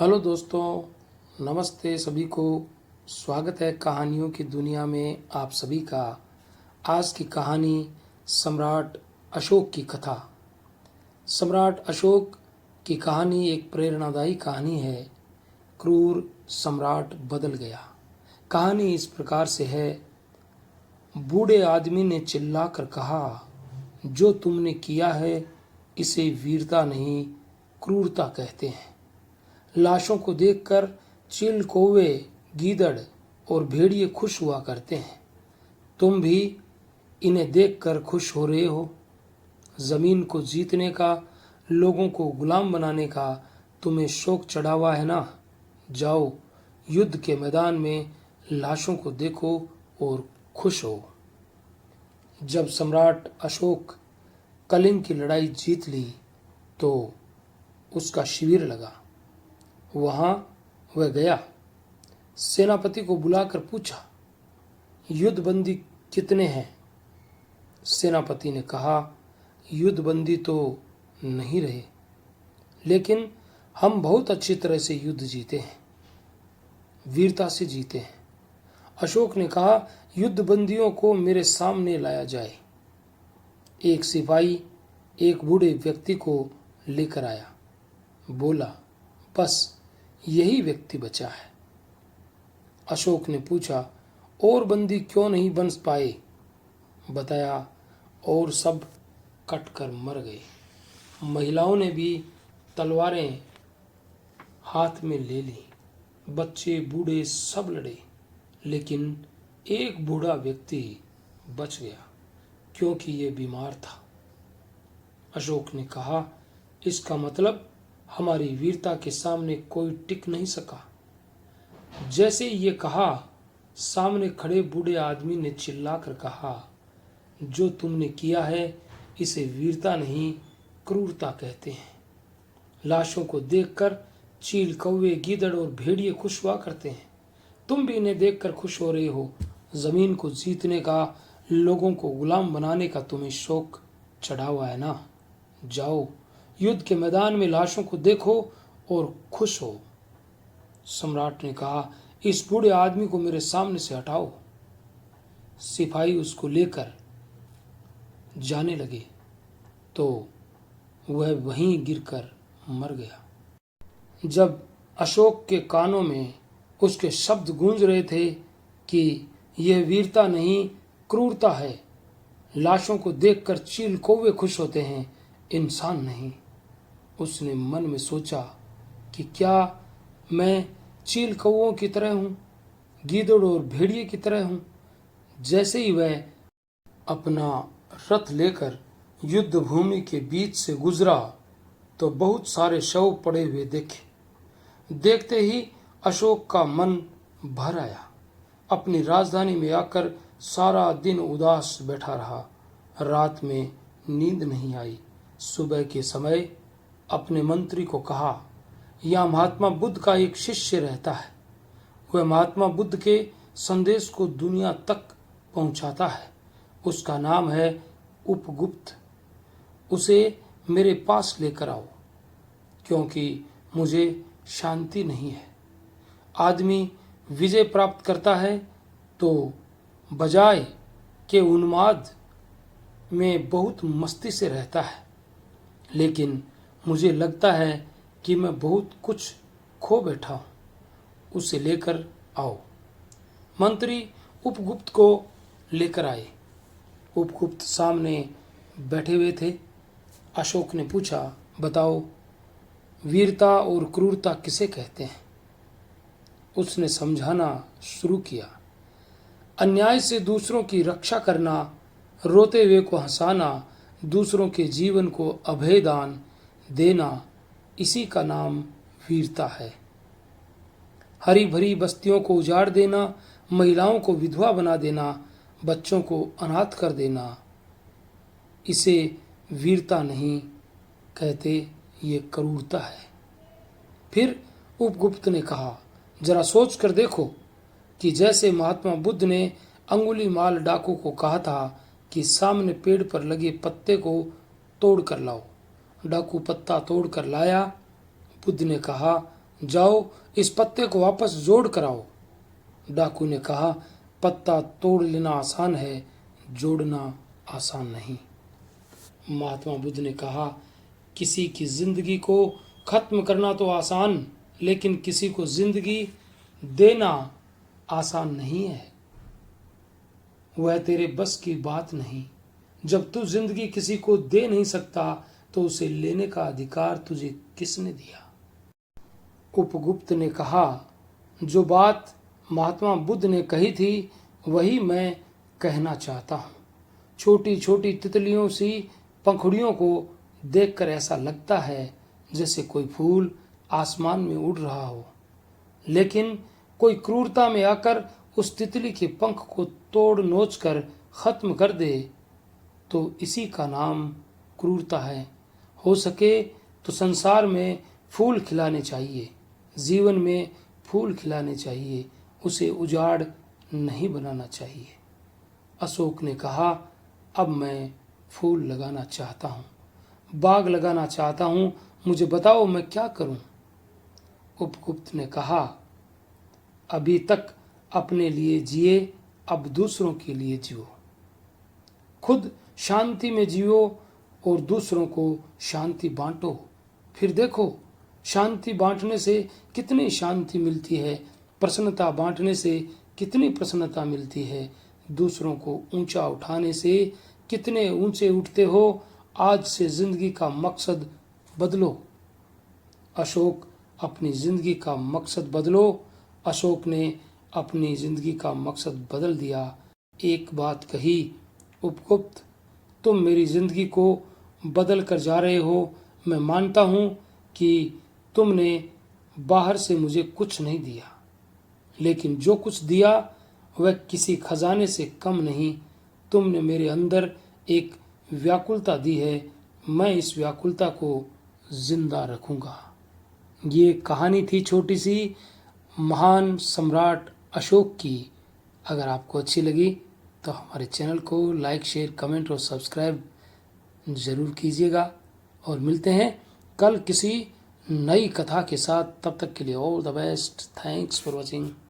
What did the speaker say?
Hello दोस्तों, नमस्ते सभी को। स्वागत है कहानियों की दुनिया में आप सभी का। आज की कहानी सम्राट अशोक की कथा। सम्राट अशोक की कहानी एक प्रेरणादायी कहानी है। क्रूर सम्राट बदल गया। कहानी इस प्रकार से है। बूढ़े आदमी ने चिल्लाकर कहा, जो तुमने किया है इसे वीरता नहीं क्रूरता कहते हैं। लाशों को देखकर चील, कौवे, गीदड़ और भेड़िए खुश हुआ करते हैं। तुम भी इन्हें देखकर खुश हो रहे हो। जमीन को जीतने का, लोगों को गुलाम बनाने का तुम्हें शौक चढ़ा हुआ है ना। जाओ, युद्ध के मैदान में लाशों को देखो और खुश हो। जब सम्राट अशोक कलिंग की लड़ाई जीत ली तो उसका शिविर लगा। वहां वह गया। सेनापति को बुलाकर पूछा, युद्धबंदी कितने हैं? सेनापति ने कहा, युद्धबंदी तो नहीं रहे, लेकिन हम बहुत अच्छी तरह से युद्ध जीते हैं, वीरता से जीते हैं। अशोक ने कहा, युद्धबंदियों को मेरे सामने लाया जाए। एक सिपाही एक बूढ़े व्यक्ति को लेकर आया। बोला, बस यही व्यक्ति बचा है। अशोक ने पूछा, और बंदी क्यों नहीं बन पाए? बताया, और सब कटकर मर गए। महिलाओं ने भी तलवारें हाथ में ले ली। बच्चे बूढ़े सब लड़े, लेकिन एक बूढ़ा व्यक्ति बच गया क्योंकि ये बीमार था। अशोक ने कहा, इसका मतलब हमारी वीरता के सामने कोई टिक नहीं सका। जैसे ये कहा, सामने खड़े बूढ़े आदमी ने चिल्लाकर कहा, जो तुमने किया है इसे वीरता नहीं क्रूरता कहते हैं। लाशों को देखकर चील, कौवे, गीदड़ और भेड़िए खुश हुआ करते हैं। तुम भी इन्हें देखकर खुश हो रहे हो। जमीन को जीतने का, लोगों को गुलाम बनाने का तुम्हें शौक चढ़ा हुआ है ना। जाओ, युद्ध के मैदान में लाशों को देखो और खुश हो। सम्राट ने कहा, इस बूढ़े आदमी को मेरे सामने से हटाओ। सिपाही उसको लेकर जाने लगे तो वह वहीं गिरकर मर गया। जब अशोक के कानों में उसके शब्द गूंज रहे थे कि यह वीरता नहीं क्रूरता है, लाशों को देखकर चील, कौवे खुश होते हैं, इंसान नहीं। उसने मन में सोचा कि क्या मैं चील, कौवों की तरह हूं, गीदड़ और भेड़िए की तरह हूं। जैसे ही वह अपना रथ लेकर युद्ध भूमि के बीच से गुजरा तो बहुत सारे शव पड़े हुए देखे। देखते ही अशोक का मन भर आया। अपनी राजधानी में आकर सारा दिन उदास बैठा रहा। रात में नींद नहीं आई। सुबह के समय अपने मंत्री को कहा, यहाँ महात्मा बुद्ध का एक शिष्य रहता है। वह महात्मा बुद्ध के संदेश को दुनिया तक पहुंचाता है। उसका नाम है उपगुप्त। उसे मेरे पास लेकर आओ, क्योंकि मुझे शांति नहीं है। आदमी विजय प्राप्त करता है तो बजाय के उन्माद में बहुत मस्ती से रहता है, लेकिन मुझे लगता है कि मैं बहुत कुछ खो बैठा हूं। उसे लेकर आओ। मंत्री उपगुप्त को लेकर आए। उपगुप्त सामने बैठे हुए थे। अशोक ने पूछा, बताओ, वीरता और क्रूरता किसे कहते हैं? उसने समझाना शुरू किया। अन्याय से दूसरों की रक्षा करना, रोते हुए को हंसाना, दूसरों के जीवन को अभय दान देना, इसी का नाम वीरता है। हरी भरी बस्तियों को उजाड़ देना, महिलाओं को विधवा बना देना, बच्चों को अनाथ कर देना, इसे वीरता नहीं कहते, ये क्रूरता है। फिर उपगुप्त ने कहा, जरा सोच कर देखो कि जैसे महात्मा बुद्ध ने अंगुलीमाल डाकू को कहा था कि सामने पेड़ पर लगे पत्ते को तोड़ कर लाओ। डाकू पत्ता तोड़ कर लाया। बुद्ध ने कहा, जाओ इस पत्ते को वापस जोड़ कर आओ। डाकू ने कहा, पत्ता तोड़ लेना आसान है, जोड़ना आसान नहीं। महात्मा बुद्ध ने कहा, किसी की जिंदगी को खत्म करना तो आसान, लेकिन किसी को जिंदगी देना आसान नहीं है। वह तेरे बस की बात नहीं। जब तू जिंदगी किसी को दे नहीं सकता तो उसे लेने का अधिकार तुझे किसने दिया? उपगुप्त ने कहा, जो बात महात्मा बुद्ध ने कही थी वही मैं कहना चाहता हूँ। छोटी छोटी तितलियों सी पंखुड़ियों को देखकर ऐसा लगता है जैसे कोई फूल आसमान में उड़ रहा हो, लेकिन कोई क्रूरता में आकर उस तितली के पंख को तोड़ नोच कर खत्म कर दे तो इसी का नाम क्रूरता है। हो सके तो संसार में फूल खिलाने चाहिए, जीवन में फूल खिलाने चाहिए, उसे उजाड़ नहीं बनाना चाहिए। अशोक ने कहा, अब मैं फूल लगाना चाहता हूँ, बाग लगाना चाहता हूँ, मुझे बताओ मैं क्या करूँ? उपगुप्त ने कहा, अभी तक अपने लिए जिए, अब दूसरों के लिए जियो। खुद शांति में जियो और दूसरों को शांति बांटो। फिर देखो शांति बांटने से कितनी शांति मिलती है, प्रसन्नता बांटने से कितनी प्रसन्नता मिलती है, दूसरों को ऊंचा उठाने से कितने ऊंचे उठते हो। आज से जिंदगी का मकसद बदलो। अशोक अपनी जिंदगी का मकसद बदलो। अशोक ने अपनी जिंदगी का मकसद बदल दिया। एक बात कही, उपगुप्त, तुम मेरी जिंदगी को बदल कर जा रहे हो। मैं मानता हूँ कि तुमने बाहर से मुझे कुछ नहीं दिया, लेकिन जो कुछ दिया वह किसी खजाने से कम नहीं। तुमने मेरे अंदर एक व्याकुलता दी है, मैं इस व्याकुलता को जिंदा रखूंगा। ये कहानी थी छोटी सी महान सम्राट अशोक की। अगर आपको अच्छी लगी तो हमारे चैनल को लाइक, शेयर, कमेंट और सब्सक्राइब ज़रूर कीजिएगा और मिलते हैं कल किसी नई कथा के साथ। तब तक के लिए all the best. Thanks for watching.